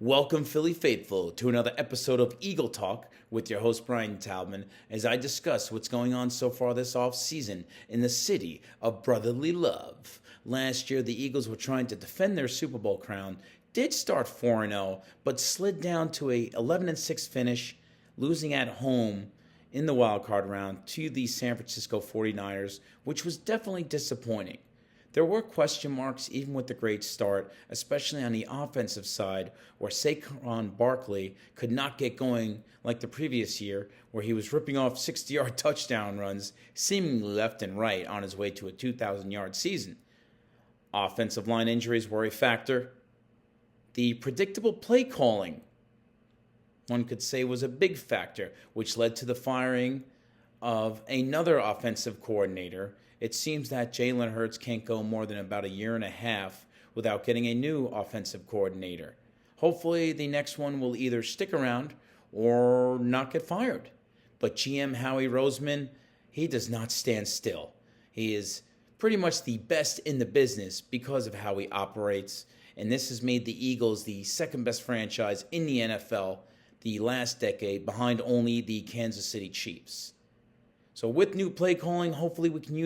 Welcome, Philly faithful, to another episode of Eagle Talk with your host, Brian Taubman, as I discuss what's going on so far this offseason in the city of brotherly love. Last year, the Eagles were trying to defend their Super Bowl crown, did start 4-0, but slid down to a 11-6 finish, losing at home in the wild card round to the San Francisco 49ers, which was definitely disappointing. There were question marks even with the great start, especially on the offensive side, where Saquon Barkley could not get going like the previous year, where he was ripping off 60-yard touchdown runs seemingly left and right on his way to a 2,000-yard season. Offensive line injuries were a factor. The predictable play calling, one could say, was a big factor, which led to the firing of another offensive coordinator. It seems that Jalen Hurts can't go more than about a year and a half without getting a new offensive coordinator. Hopefully, the next one will either stick around or not get fired. But GM Howie Roseman, he does not stand still. He is pretty much the best in the business because of how he operates, and this has made the Eagles the second best franchise in the NFL the last decade, behind only the Kansas City Chiefs. So with new play calling, hopefully we can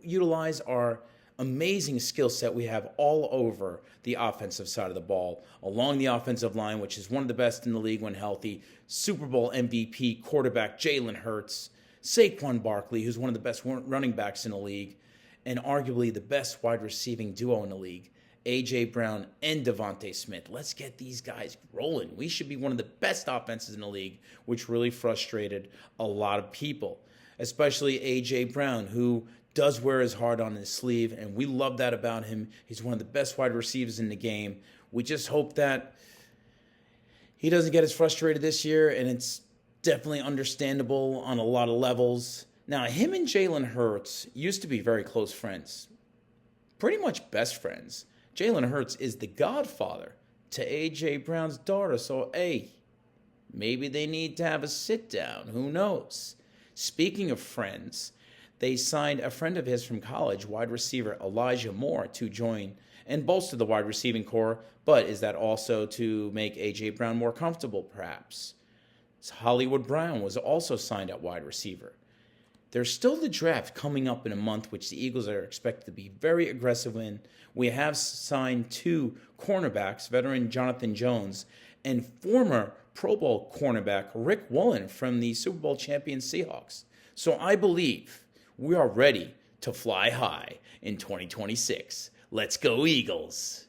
utilize our amazing skill set we have all over the offensive side of the ball, along the offensive line, which is one of the best in the league when healthy, Super Bowl MVP quarterback Jalen Hurts, Saquon Barkley, who's one of the best running backs in the league, and arguably the best wide receiving duo in the league, A.J. Brown and Devontae Smith. Let's get these guys rolling. We should be one of the best offenses in the league, which really frustrated a lot of people, especially A.J. Brown, who does wear his heart on his sleeve, and we love that about him. He's one of the best wide receivers in the game. We just hope that he doesn't get as frustrated this year, and it's definitely understandable on a lot of levels. Now, him and Jalen Hurts used to be very close friends, pretty much best friends. Jalen Hurts is the godfather to A.J. Brown's daughter, so, hey, maybe they need to have a sit-down. Who knows? Speaking of friends, they signed a friend of his from college, wide receiver Elijah Moore, to join and bolster the wide receiving core, but is that also to make A.J. Brown more comfortable, perhaps? Hollywood Brown was also signed at wide receiver. There's still the draft coming up in a month, which the Eagles are expected to be very aggressive in. We have signed two cornerbacks, veteran Jonathan Jones and former Pro Bowl cornerback Rick Woolen from the Super Bowl champion Seahawks. So I believe we are ready to fly high in 2026. Let's go, Eagles!